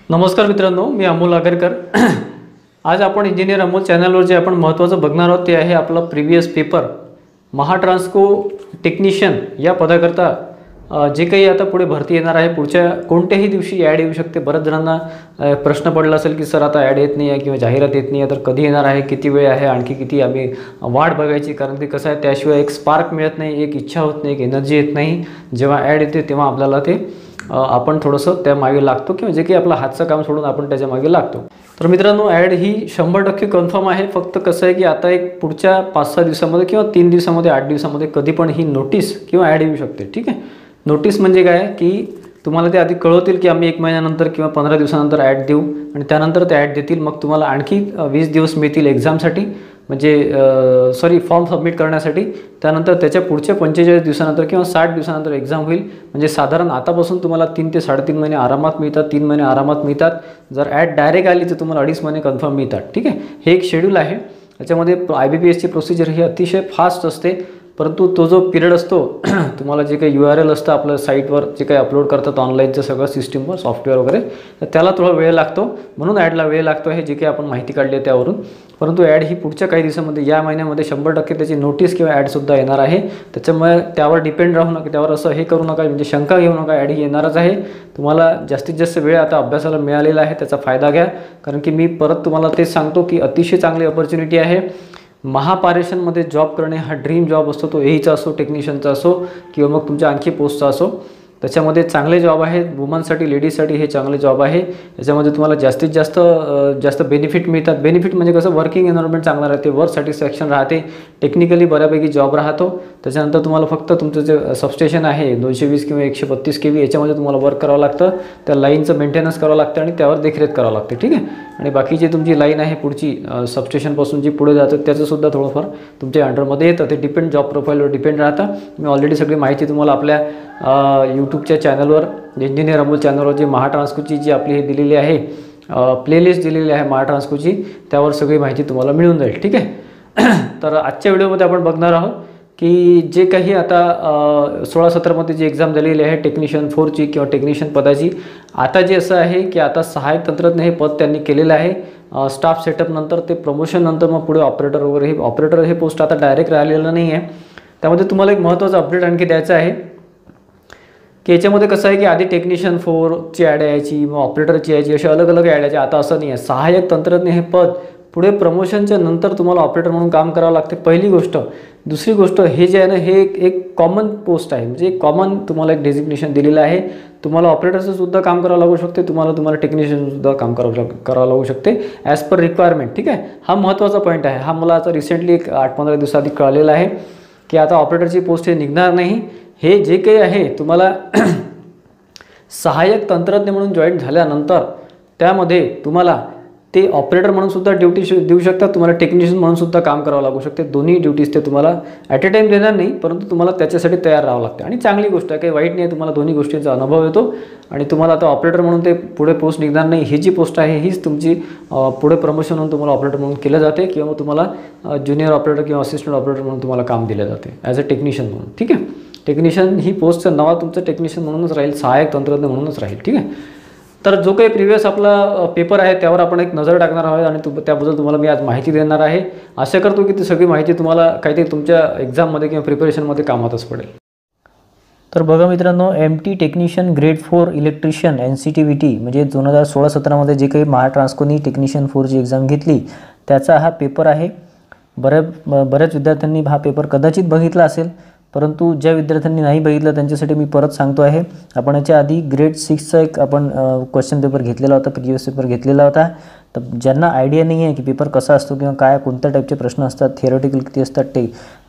नमस्कार मित्रांनो, मी अमोल आगरकर। आज आपण इंजिनियर अमोल चॅनलवर जे आपण महत्त्वाचं बघणार आहोत ते आहे आपला प्रीवियस पेपर महाट्रान्सको टेक्निशियन या पदाकरता जे काही आता पुढे भरती येणार आहे, पुढच्या कोणत्याही दिवशी ॲड येऊ शकते। बऱ्याच जणांना प्रश्न पडला असेल की सर आता ॲड येत नाही आहे किंवा जाहिरात येत नाही आहे, तर कधी येणार आहे, किती वेळ आहे, आणखी किती आम्ही वाट बघायची। कारण ते कसं आहे, त्याशिवाय एक स्पार्क मिळत नाही, एक इच्छा होत नाही, एक एनर्जी येत नाही। जेव्हा ॲड येते तेव्हा आपल्याला ते आपण थोडंसं त्या मागे लागतो किंवा जे काही आपलं हातचं काम सोडून आपण त्याच्या मागे लागतो। तर मित्रांनो, ॲड ही 100% कन्फर्म आहे। फक्त कसं आहे की आता एक पुढच्या 5-6 दिवसामध्ये किंवा 3 दिवसामध्ये 8 दिवसामध्ये कधी पण ही नोटीस किंवा ॲड येऊ शकते। ठीक आहे, नोटीस म्हणजे काय की तुम्हाला ते आधी कळवतील की आम्ही 1 महिन्यानंतर किंवा 15 दिवसानंतर ॲड देऊ आणि त्यानंतर ते ॲड देतील। मग तुम्हाला आणखी 20 दिवस मिळतील एक्झामसाठी, म्हणजे फॉर्म सबमिट करण्यासाठी। त्यानंतर त्याच्या पुढच्या 45 दिवसानंतर किंवा 60 दिवसानंतर एक्झाम होईल। म्हणजे साधारण आतापासून तुम्हाला 3 ते 3.5 महिने आरामात मिळतात, 3 महिने आरामात मिळतात। जर ॲड डायरेक्ट आली तर तुम्हाला 2.5 महिने कन्फर्म मिळतात। ठीक आहे, हे एक शेड्यूल आहे। त्याच्यामध्ये IBPSची प्रोसिजर ही अतिशय फास्ट असते, परंतु तो जो पिरियड असतो तुम्हाला जे काही URL असतं आपलं साईटवर जे काही अपलोड करतात ऑनलाईनचं सगळं सिस्टीमवर सॉफ्टवेअर वगैरे, तर त्याला थोडा वेळ लागतो, म्हणून ॲडला वेळ लागतो आहे, जे काही आपण माहिती काढली आहे त्यावरून। परंतु ॲड ही पुढच्या काही दिवसामध्ये, या महिन्यामध्ये 100% त्याची नोटीस किंवा ॲडसुद्धा येणार आहे। त्याच्यामुळे त्यावर डिपेंड राहू नका, त्यावर असं हे करू नका, म्हणजे शंका घेऊ नका, ॲड ही येणारच आहे। तुम्हाला जास्तीत जास्त वेळ आता अभ्यासाला मिळालेला आहे, त्याचा फायदा घ्या। कारण की मी परत तुम्हाला तेच सांगतो की अतिशय चांगली अपॉर्च्युनिटी आहे। महापारेषणमध्ये जॉब करणे हा ड्रीम जॉब असतो, तो एईचा असो, टेक्निशियनचा असो किंवा मग तुमच्या आणखी पोस्टचा असो। त्याच्यामध्ये चांगले जॉब आहेत, वुमनसाठी, लेडीजसाठी हे चांगले जॉब आहे। याच्यामध्ये तुम्हाला जास्तीत जास्त बेनिफिट मिळतात। बेनिफिट म्हणजे कसं, वर्किंग एन्व्हायरमेंट चांगला राहते, वर्क सॅटिस्फॅक्शन राहते, टेक्निकली बऱ्यापैकी जॉब राहतो। त्याच्यानंतर तुम्हाला फक्त तुमचं जे सबस्टेशन आहे 220 किंवा 132 kV, याच्यामध्ये तुम्हाला वर्क करावं लागतं, त्या लाईनचं मेंटेनन्स करावं लागतं आणि त्यावर देखरेख करावं लागते। ठीक आहे, आणि बाकी जे तुमची लाईन आहे पुढची सबस्टेशनपासून जी पुढे जातं त्याचंसुद्धा थोडंफार तुमच्या अंडरमध्ये येतं। ते डिपेंड, जॉब प्रोफाईलवर डिपेंड राहतं। मी ऑलरेडी सगळी माहिती तुम्हाला आपल्या यूट्यूबच्या चॅनलवर, इंजिनियर अमोल चॅनलवर जी महाट्रान्सकोची जी आपली हे दिलेली आहे, प्लेलिस्ट दिलेली आहे महाट्रान्सकोची, त्यावर सगळी माहिती तुम्हाला मिळून जाईल। ठीक आहे, तर आजच्या व्हिडिओमध्ये आपण बघणार आहोत की जे काही आता 16-17मध्ये जी एक्झाम झालेली आहे टेक्निशियन 4ची किंवा टेक्निशियन पदाची, आता जे असं आहे की आता सहाय्यक तंत्रज्ञ हे पद त्यांनी केलेलं आहे। स्टाफ सेटअप नंतर ते प्रमोशन नंतर मग पुढे ऑपरेटर वगैरे, हे ऑपरेटर हे पोस्ट आता डायरेक्ट राहिलेलं नाही आहे। त्यामध्ये तुम्हाला एक महत्त्वाचं अपडेट आणखी द्यायचं आहे की याच्यामध्ये कसं आहे की आधी टेक्निशियन 4ची ॲड यायची, मग ऑपरेटरची यायची, असे अलग अलग ॲड यायचे। आता असं नाही आहे, सहाय्यक तंत्रज्ञ हे पद पुढे प्रमोशनच्या नंतर तुम्हाला ऑपरेटर म्हणून काम करावं लागते, पहिली गोष्ट। दुसरी गोष्ट, हे जे आहे ना, हे एक कॉमन पोस्ट आहे, म्हणजे एक कॉमन तुम्हाला एक डेझिग्नेशन दिलेलं आहे। तुम्हाला ऑपरेटरचं सुद्धा काम करावं लागू शकते, तुम्हाला टेक्निशियनसुद्धा काम करावं लागू शकते ॲज पर रिक्वायरमेंट। ठीक आहे, हा महत्त्वाचा पॉईंट आहे। हा मला आता रिसेंटली एक 8-15 दिवसाआधी कळलेला आहे की आता ऑपरेटरची पोस्ट हे निघणार नाही। हे जे काही आहे तुम्हाला सहाय्यक तंत्रज्ञ म्हणून जॉईन झाल्यानंतर त्यामध्ये तुम्हाला ते ऑपरेटर म्हणून सुद्धा ड्युटी देऊ शकतात, तुम्हाला टेक्निशियन म्हणून सुद्धा काम करावं लागू शकते। दोन्ही ड्युटीज ते तुम्हाला ॲट अ टाईम देणार नाही, परंतु तुम्हाला त्याच्यासाठी तयार राहावं लागते। आणि चांगली गोष्ट आहे, काही वाईट नाही आहे, तुम्हाला दोन्ही गोष्टींचा अनुभव येतो। आणि तुम्हाला आता ऑपरेटर म्हणून ते पुढे पोस्ट निघणार नाही, ही जी पोस्ट आहे हीच तुमची पुढे प्रमोशन म्हणून तुम्हाला ऑपरेटर म्हणून केलं जाते, किंवा तुम्हाला ज्युनियर ऑपरेटर किंवा असिस्टंट ऑपरेटर म्हणून तुम्हाला काम दिलं जाते ॲज अ टेक्निशियन म्हणून। ठीक आहे, टेक्निशियन ही पोस्टचं नाव तुमचं टेक्निशियन म्हणूनच राहील, सहाय्यक तंत्रज्ञ म्हणूनच राहील। ठीक आहे, तर जो काही प्रिव्हियस आपला पेपर आहे त्यावर आपण एक नजर टाकणार आहोत आणि त्याबद्दल तुम्हाला मी आज माहिती देणार आहे। आशा करतो की ती सगळी माहिती तुम्हाला काहीतरी तुमच्या एक्झाममध्ये किंवा प्रिपरेशनमध्ये कामातच पडेल। तर बघा मित्रांनो, MT technician grade 4 electrician NCTVT म्हणजे 2016-17मध्ये जे काही महाट्रान्सकोनी टेक्निशियन 4ची एक्झाम घेतली त्याचा हा पेपर आहे। बऱ्याच विद्यार्थ्यांनी हा पेपर कदाचित बघितला असेल, परंतु ज्या विद्यार्थ्यांनी नाही बघितलं त्यांच्यासाठी मी परत सांगतो आहे। आपण याच्या आधी ग्रेड 6चा एक आपण क्वेश्चन पेपर घेतलेला होता, प्रिव्हियस पेपर घेतलेला होता। तर ज्यांना आयडिया नाही आहे की पेपर कसा असतो किंवा काय कोणत्या टाईपचे प्रश्न असतात, थिअरॉटिकल किती असतात,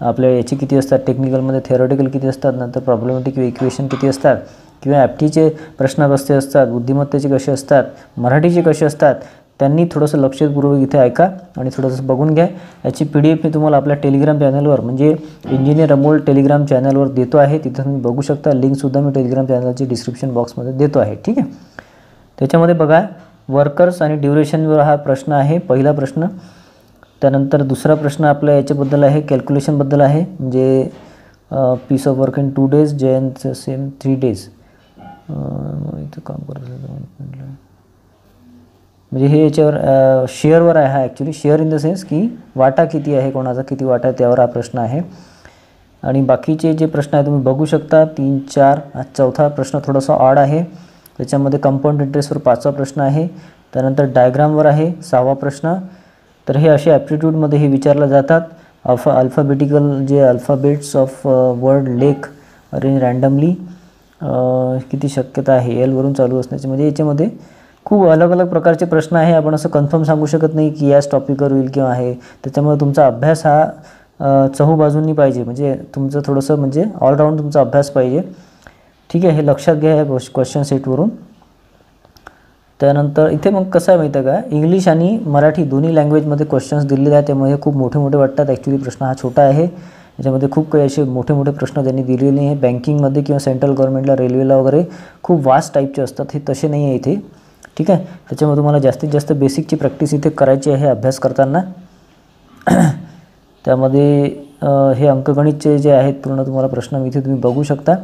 आपल्या याची किती असतात, टेक्निकलमध्ये थिअरॉटिकल किती असतात, नंतर प्रॉब्लेमॅटिक किंवा इक्वेशन किती असतात, किंवा ॲप्टीचे प्रश्न कसे असतात, बुद्धिमत्तेचे कसे असतात, मराठीचे कसे असतात, त्यांनी थोडंसं लक्षपूर्वक इथे ऐका आणि थोडंसं बघून घ्या। याची PDF मी तुम्हाला आपल्या टेलिग्राम चॅनलवर, म्हणजे इंजिनियर अमोल टेलिग्राम चॅनलवर देतो आहे, तिथं तुम्ही बघू शकता। लिंकसुद्धा मी टेलिग्राम चॅनलची डिस्क्रिप्शन बॉक्समध्ये देतो आहे। ठीक आहे, त्याच्यामध्ये बघा, वर्कर्स आणि ड्युरेशनवर हा प्रश्न आहे, पहिला प्रश्न। त्यानंतर दुसरा प्रश्न आपल्या याच्याबद्दल आहे, कॅल्क्युलेशनबद्दल आहे, म्हणजे piece of work in 2 days, Jayant same 3 days। इथं काम करत म्हणजे हे याच्यावर शेअरवर आहे हा, actually share in the sense की वाटा किती आहे, कोणाचा किती वाटा आहे त्यावर हा प्रश्न आहे. आणि बाकीचे जे प्रश्न आहे तुम्ही बघू शकता 3, 4. हा चौथा प्रश्न थोडासा ऑड आहे. त्याच्यामध्ये कंपाऊंड इंटरेस्टवर 5वा प्रश्न आहे. त्यानंतर डायग्रामवर आहे 6वा प्रश्न. तर हे असे ॲप्टिट्यूडमध्ये हे विचारले जातात. अल्फाबेटिकल जे alphabets of word lake arrange randomly किती शक्यता आहे एलवरून चालू असण्याची, म्हणजे याच्यामध्ये खूप अलग अलग प्रकारचे प्रश्न आहे. आपण असं कन्फर्म सांगू शकत नाही की याच टॉपिकवर होईल किंवा आहे. त्याच्यामुळे तुमचा अभ्यास हा चहूबाजूंनी पाहिजे, म्हणजे तुमचं थोडंसं म्हणजे ऑलराऊंड तुमचा अभ्यास पाहिजे. ठीक आहे, हे लक्षात घ्या या क्वेश्चन सेटवरून. त्यानंतर इथे मग कसं आहे माहिती आहे का, इंग्लिश आणि मराठी दोन्ही लँग्वेजमध्ये क्वेश्चन्स दिलेले आहेत. त्यामुळे खूप मोठे मोठे वाटतात. ॲक्च्युली प्रश्न हा छोटा आहे. याच्यामध्ये खूप काही असे मोठे मोठे प्रश्न त्यांनी दिलेले नाही आहे. बँकिंगमध्ये किंवा सेंट्रल गव्हर्नमेंटला, रेल्वेला वगैरे खूप वास्ट टाईपचे असतात. हे तसे नाही आहे इथे. ठीक आहे, त्याच्यामुळे तुम्हाला जास्तीत जास्त बेसिकची प्रॅक्टिस इथे करायची आहे अभ्यास करताना. त्यामध्ये हे अंकगणितचे जे आहेत पूर्ण तुम्हाला प्रश्न इथे तुम्ही बघू शकता.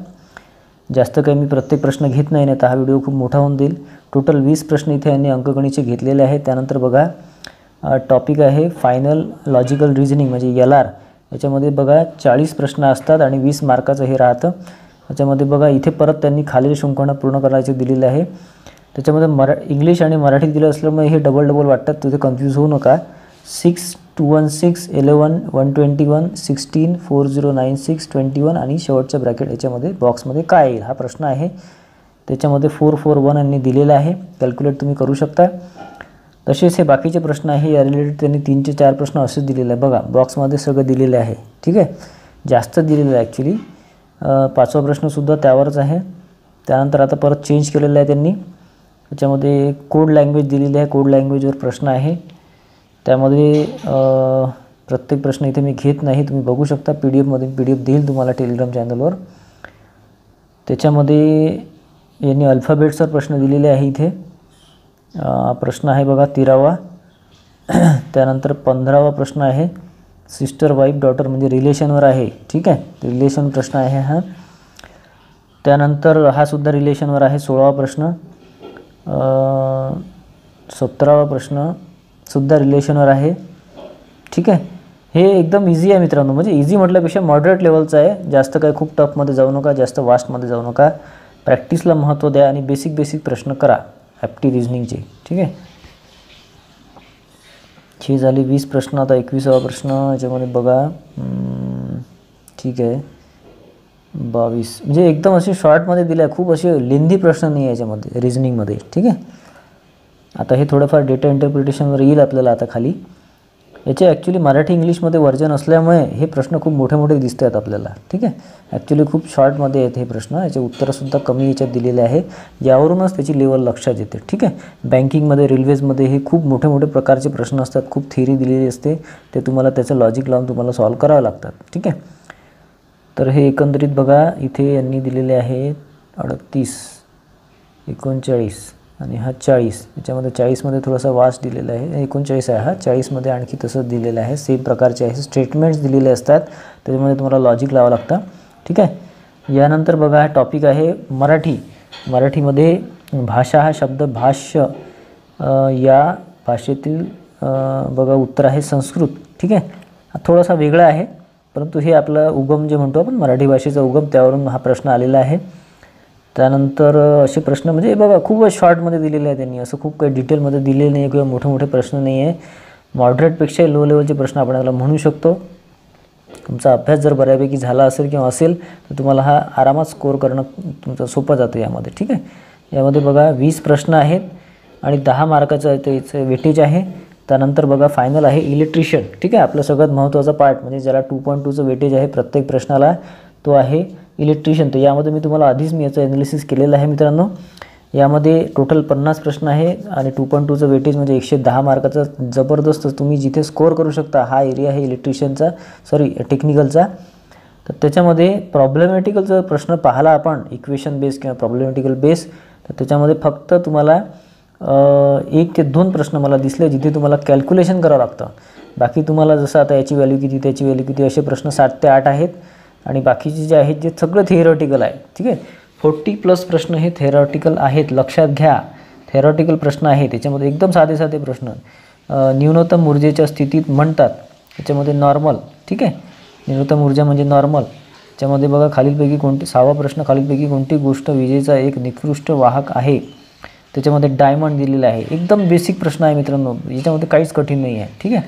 जास्त काही मी प्रत्येक प्रश्न घेत नाही, तर हा व्हिडिओ खूप मोठा होऊन जाईल. टोटल 20 प्रश्न इथे यांनी अंकगणितचे घेतलेले आहेत. त्यानंतर बघा टॉपिक आहे फायनल लॉजिकल रिझनिंग म्हणजे LR. याच्यामध्ये बघा 40 प्रश्न असतात आणि 20 मार्काचं हे राहतं. त्याच्यामध्ये बघा इथे परत त्यांनी खालील शृंखला पूर्ण करायचे दिलेले आहे. त्याच्यामध्ये इंग्लिश आणि मराठी दिलं असल्यामुळे हे डबल वाटतात, तिथे कन्फ्यूज होऊ नका. 6, 216, 11, 121, 16, 4096, 21 आणि शेवटच्या ब्रॅकेट याच्यामध्ये बॉक्समध्ये काय येईल हा प्रश्न आहे. त्याच्यामध्ये 441 यांनी दिलेला आहे. कॅल्क्युलेट तुम्ही करू शकता. तसेच हे बाकीचे प्रश्न आहे या रिलेटेड त्यांनी 3 ते 4 प्रश्न असेच दिलेले आहे. बघा बॉक्समध्ये सगळं दिलेले आहे. ठीक आहे, जास्त दिलेलं आहे ॲक्च्युली. 5वा प्रश्नसुद्धा त्यावरच आहे. त्यानंतर आता परत चेंज केलेलं आहे त्यांनी. त्याच्यामध्ये कोड लँग्वेज दिलेली आहे. कोड लँग्वेजवर प्रश्न आहे. त्यामध्ये प्रत्येक प्रश्न इथे मी घेत नाही, तुम्ही बघू शकता. PDF देईल तुम्हाला टेलिग्राम चॅनलवर. त्याच्यामध्ये यांनी अल्फाबेट्सवर प्रश्न दिलेले आहे. इथे प्रश्न आहे बघा 13वा. त्यानंतर 15वा प्रश्न आहे सिस्टर वाईफ डॉटर म्हणजे रिलेशनवर आहे. ठीक आहे, रिलेशन प्रश्न आहे हा. त्यानंतर हा सुद्धा रिलेशनवर आहे. 16वा प्रश्न. 17वा प्रश्न सुद्धा रिलेशनवर आहे. ठीक आहे, हे एकदम इझी आहे मित्रांनो. म्हणजे इझी म्हटल्यापेक्षा मॉडरेट लेवलचं आहे. जास्त काही खूप टफमध्ये जाऊ नका, जास्त वास्टमध्ये जाऊ नका. प्रॅक्टिसला महत्त्व द्या आणि बेसिक प्रश्न करा ॲप्टी रिझनिंगचे. ठीक आहे, ही झाली 20 प्रश्न. आता 21वा प्रश्न. याच्यामध्ये बघा ठीक आहे 22 म्हणजे एकदम असे शॉर्टमध्ये दिले आहे. खूप असे लेंदी प्रश्न नाही आहे याच्यामध्ये रिझनिंगमध्ये. ठीक आहे, आता हे थोडंफार डेटा इंटरप्रिटेशनवर येईल आपल्याला आता खाली. याचे ॲक्च्युली मराठी इंग्लिशमध्ये वर्जन असल्यामुळे हे प्रश्न खूप मोठे मोठे दिसत आहेत आपल्याला. ठीक आहे, ॲक्च्युली खूप शॉर्टमध्ये आहेत हे प्रश्न. याचे उत्तरंसुद्धा कमी याच्यात दिलेले आहे. यावरूनच त्याची लेवल लक्षात येते. ठीक आहे, बँकिंगमध्ये, रेल्वेजमध्ये हे खूप मोठे मोठे प्रकारचे प्रश्न असतात. खूप थिअरी दिलेली असते, ते तुम्हाला त्याचं लॉजिक लावून तुम्हाला सॉल्व करावं लागतात. ठीक आहे, तर हे एकंदरीत बघा इथे यांनी दिलेले आहे 38, 39 आणि हा 40. याच्यामध्ये 40मध्ये थोडासा वास्ट दिलेला आहे. 39 आहे हा. 40मध्ये आणखी तसंच दिलेलं आहे. सेम प्रकारचे आहे. स्टेटमेंट्स दिलेले असतात, त्याच्यामध्ये तुम्हाला लॉजिक लावावं लागतं. ठीक आहे, यानंतर बघा हा टॉपिक आहे मराठी. मराठीमध्ये भाषा हा शब्द भाष्य या भाषेतील बघा उत्तर आहे संस्कृत. ठीक आहे, हा थोडासा वेगळा आहे, परंतु हे आपलं उगम जे म्हणतो आपण मराठी भाषेचा उगम त्यावरून हा प्रश्न आलेला आहे. त्यानंतर असे प्रश्न म्हणजे बघा खूप शॉर्टमध्ये दिलेले आहे त्यांनी. असं खूप काही डिटेलमध्ये दिलेलं नाही किंवा मोठे मोठे प्रश्न नाही आहे. मॉडरेटपेक्षाही लो लेवलचे प्रश्न आपण याला म्हणू शकतो. तुमचा अभ्यास जर बऱ्यापैकी झाला असेल किंवा असेल तर तुम्हाला हा आरामात स्कोअर करणं तुमचं सोपं जातं यामध्ये. ठीक आहे, यामध्ये बघा 20 प्रश्न आहेत आणि 10 मार्काचं त्याचं वेटेज आहे. त्यानंतर बघा फायनल आहे इलेक्ट्रिशियन. ठीक आहे, आपला सगळ्यात महत्त्वाचा पार्ट म्हणजे ज्याला 2.2चं वेटेज आहे प्रत्येक प्रश्नाला, तो आहे इलेक्ट्रिशियन. तर यामध्ये मी तुम्हाला आधीच याचं ॲनालिसिस केलेलं आहे मित्रांनो. यामध्ये टोटल 50 प्रश्न आहे आणि 2.2चं वेटेज म्हणजे 110 मार्काचा जबरदस्त तुम्ही जिथे स्कोअर करू शकता. हा एरिया आहे इलेक्ट्रिशियनचा, टेक्निकलचा. तर त्याच्यामध्ये प्रॉब्लेमॅटिकलचा प्रश्न पाहिला आपण, इक्वेशन बेस किंवा प्रॉब्लेमॅटिकल बेस, तर त्याच्यामध्ये फक्त तुम्हाला 1 ते 2 प्रश्न मला दिसले जिथे तुम्हाला कॅल्क्युलेशन करावं लागतं. बाकी तुम्हाला जसं आता याची व्हॅल्यू किती, त्याची व्हॅल्यू किती, असे प्रश्न 7 ते 8 आहेत आणि बाकीचे जे आहेत जे सगळं थिअरॉटिकल आहे. ठीक आहे, 40+ प्रश्न हे थिअरॉटिकल आहेत, लक्षात घ्या. थेरॉटिकल प्रश्न आहे त्याच्यामध्ये एकदम साधे साधे प्रश्न. न्यूनतम ऊर्जेच्या स्थितीत म्हणतात त्याच्यामध्ये नॉर्मल. ठीक आहे, न्यूनतम ऊर्जा म्हणजे नॉर्मल. त्याच्यामध्ये बघा खालीलपैकी कोणती, 6वा प्रश्न, खालीलपैकी कोणती गोष्ट विजेचा एक निकृष्ट वाहक आहे. त्याच्यामध्ये डायमंड दिलेला आहे. एकदम बेसिक प्रश्न आहे मित्रांनो, याच्यामध्ये काहीच कठीण नाही आहे. ठीक आहे,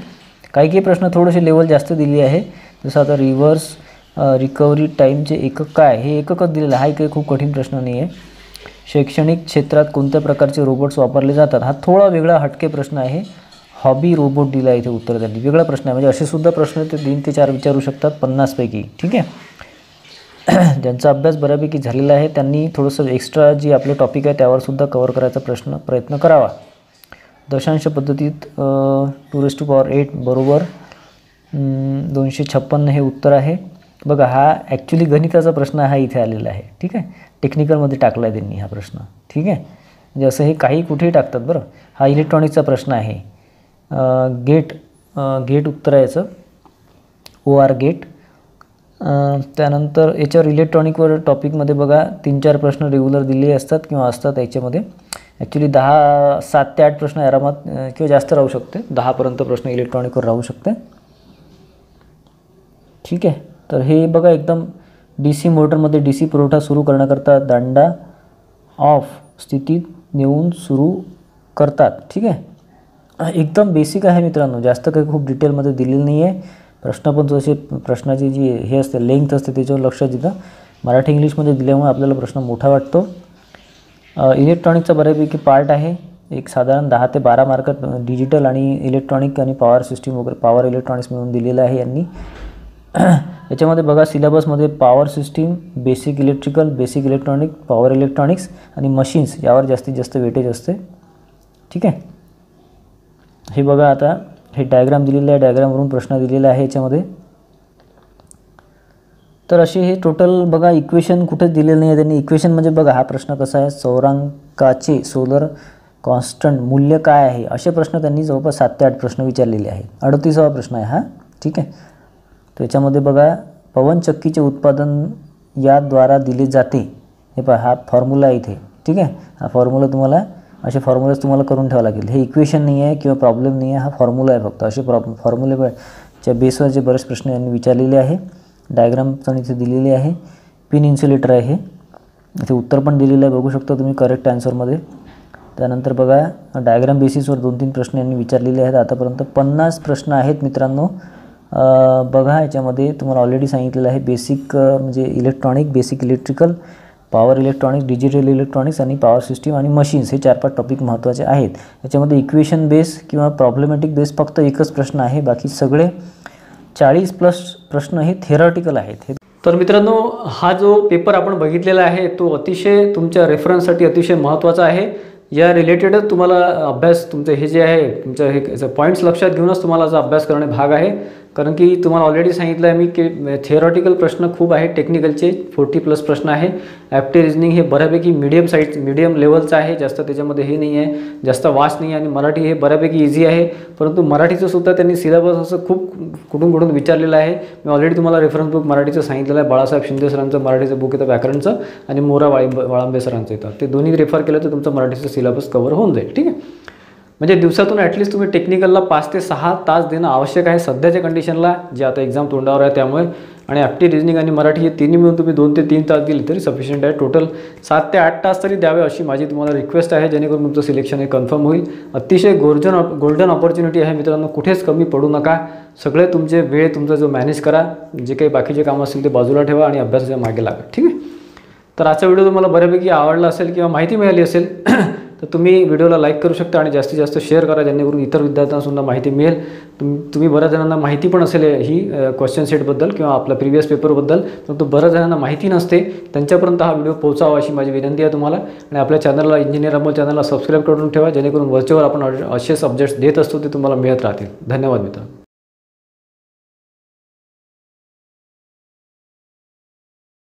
काही प्रश्न थोडेसे लेवल जास्त दिली आहे. जसं आता रिव्हर्स रिकव्हरी टाईमचे एकक काय, हे एककच दिलेलं आहे. काही खूप कठीण प्रश्न नाही आहे. शैक्षणिक क्षेत्रात कोणत्या प्रकारचे रोबोट्स वापरले जातात, हा थोडा वेगळा हटके प्रश्न आहे. हॉबी रोबोट दिला आहे इथे उत्तर त्यांनी, वेगळा प्रश्न आहे. म्हणजे असे सुद्धा प्रश्न ते 3 ते 4 विचारू शकतात 50 पैकी. ठीक आहे, ज्यांचा अभ्यास बऱ्यापैकी झालेला आहे त्यांनी थोडंसं एक्स्ट्रा जी आपले टॉपिक आहे त्यावर सुद्धा कव्हर करायचा प्रयत्न करावा. दशांश पद्धतीत 2⁸ बरोबर 256 हे उत्तर आहे. बघा हा ॲक्च्युली गणिताचा प्रश्न हा इथे आलेला आहे. ठीक आहे, टेक्निकलमध्ये टाकला आहे त्यांनी हा प्रश्न. ठीक आहे, म्हणजे असं हे काही कुठेही टाकतात बरं. हा इलेक्ट्रॉनिक्सचा प्रश्न आहे. गेट उत्तर आहे याचं, OR गेट. त्यानंतर याच्यावर इलेक्ट्रॉनिकवर टॉपिकमध्ये बघा 3-4 प्रश्न रेग्युलर दिलेले असतात किंवा असतात याच्यामध्ये. ॲक्च्युली 7 ते 8 प्रश्न आरामात किंवा जास्त राहू शकते, 10पर्यंत प्रश्न इलेक्ट्रॉनिकवर राहू शकते. ठीक आहे, तर हे बघा एकदम DC मोटरमध्ये DC पुरवठा सुरू करण्याकरता दांडा ऑफ स्थितीत नेऊन सुरू करतात. ठीक आहे, एकदम बेसिक आहे मित्रांनो, जास्त काही खूप डिटेलमध्ये दिलेलं नाही आहे. प्रश्न पण जसे प्रश्नाची जी हे असते लेंथ असते त्याच्यावर लक्ष देतं. मराठी इंग्लिशमध्ये दिल्यामुळे आपल्याला प्रश्न मोठा वाटतो. इलेक्ट्रॉनिकचा बऱ्यापैकी पार्ट आहे. एक साधारण 10 ते 12 मार्क डिजिटल आणि इलेक्ट्रॉनिक आणि पॉवर सिस्टीम वगैरे पॉवर इलेक्ट्रॉनिक्स मिळून दिलेलं आहे यांनी. याच्यामध्ये बघा सिलेबसमध्ये power system, basic electrical, basic electronic, power electronics आणि मशीन्स यावर जास्तीत जास्त वेटेज असते. ठीक आहे, हे बघा आता हे डायग्राम दिलेलं आहे, डायग्रामवरून प्रश्न दिलेला आहे याच्यामध्ये. तर असे हे टोटल बघा इक्वेशन कुठेच दिलेलं नाही आहे त्यांनी. इक्वेशन म्हणजे बघा हा प्रश्न कसा आहे, चौरांकाचे सोलर कॉन्स्टंट मूल्य काय आहे, असे प्रश्न त्यांनी जवळपास 7 ते 8 प्रश्न विचारलेले आहेत. 38वा प्रश्न आहे हा. ठीक आहे, त्याच्यामध्ये बघा पवनचक्कीचे उत्पादन याद्वारा दिले जाते. हे पहा हा फॉर्म्युला आहे इथे. ठीक आहे, हा फॉर्म्युला तुम्हाला असे फॉर्म्युलाच तुम्हाला करून ठेवावं लागेल. हे इक्वेशन नाही आहे किंवा प्रॉब्लेम नाही आहे, हा फॉर्म्युला आहे फक्त. असे फॉर्म्युलेच्या बेसवरचे बरेच प्रश्न यांनी विचारलेले आहे. डायग्राम पण इथे दिलेली आहे. पिन इन्सुलेटर आहे हे, इथे उत्तर पण दिलेलं आहे बघू शकता तुम्ही करेक्ट आन्सरमध्ये. त्यानंतर बघा डायग्राम बेसिसवर 2-3 प्रश्न यांनी विचारलेले आहेत. आतापर्यंत 50 प्रश्न आहेत मित्रांनो. बघा याच्यामध्ये तुम्हाला ऑलरेडी सांगितलेलं आहे बेसिक म्हणजे electronic, basic electrical, power electronics, digital electronics आणि पॉवर सिस्टीम आणि मशीन्स हे 4-5 टॉपिक महत्त्वाचे आहेत. याच्यामध्ये इक्वेशन बेस किंवा प्रॉब्लेमॅटिक बेस फक्त एकच प्रश्न आहे, बाकी सगळे 40+ प्रश्न हे थेरॉटिकल आहेत. तर मित्रांनो हा जो पेपर आपण बघितलेला आहे तो अतिशय तुमच्या रेफरन्ससाठी अतिशय महत्त्वाचा आहे. या रिलेटेडच तुम्हाला अभ्यास तुमचं हे जे आहे तुमचं हे पॉईंट्स लक्षात घेऊनच तुम्हाला जो अभ्यास करणे भाग आहे. कारण की तुम्हाला ऑलरेडी सांगितलं आहे मी की थिअरॉटिकल प्रश्न खूप आहेत, टेक्निकलचे 40+ प्रश्न आहे. ॲप्टी रिजनिंग हे बऱ्यापैकी मीडियम लेवलचं आहे, जास्त त्याच्यामध्ये हे नाही आहे, जास्त वास्ट नाही आहे. आणि मराठी हे बऱ्यापैकी इझी आहे, परंतु मराठीचं सुद्धा त्यांनी सिलेबस असं खूप कुठून विचारलेलं आहे. मी ऑलरेडी तुम्हाला रेफरन्स बुक मराठीचं सांगितलेलं आहे. बाळासाहेब शिंदे सरांचं मराठीचं बुक येतं व्याकरणचं आणि मोरा वाळंबे सरांचं येतं. ते दोन्ही रेफर केलं तर तुमचं मराठीचं सिलेबस कव्हर होऊन जाईल. ठीक आहे, म्हणजे दिवसातून ॲटलिस्ट तुम्ही टेक्निकलला 5 ते 6 तास देणं आवश्यक आहे सध्याच्या कंडिशनला, जे आता एक्झाम तोंडावर आहे त्यामुळे. आणि ॲप्टी रिजनिंग आणि मराठी हे तिन्ही मिळून तुम्ही 2 ते 3 तास दिले तरी सफिशियंट आहे. टोटल 7 ते 8 तास तरी द्यावे अशी माझी तुम्हाला रिक्वेस्ट आहे, जेणेकरून तुमचं सिलेक्शन हे कन्फर्म होईल. अतिशय गोल्डन ऑपॉर्च्युनिटी आहे मित्रांनो, कुठेच कमी पडू नका. सगळे तुमचे वेळ तुमचा जो मॅनेज करा, जे काही बाकीचे कामं असतील ते बाजूला ठेवा आणि अभ्यासाच्या मागे लागा. ठीक आहे, तर आजचा व्हिडिओ तुम्हाला बऱ्यापैकी आवडला असेल किंवा माहिती मिळाली असेल तर तुम्ही व्हिडिओला लाईक करू शकता आणि जास्तीत जास्त शेअर करा, जेणेकरून इतर विद्यार्थ्यांनासुद्धा माहिती मिळेल. तुम्ही बऱ्याच जणांना माहिती पण असेल ही क्वेश्चन सेटबद्दल किंवा आपल्या प्रिव्हियस पेपरबद्दल, परंतु बऱ्याच जणांना माहिती नसते, त्यांच्यापर्यंत हा व्हिडिओ पोहोचावा अशी माझी विनंती आहे तुम्हाला. आणि आपल्या चॅनलला इंजिनियर अमोल चॅनलला सबस्क्राईब करून ठेवा, जेणेकरून वरचेवर आपण असे सब्जेक्ट्स देत असतो ते तुम्हाला मिळत राहतील. धन्यवाद मित्रांनो.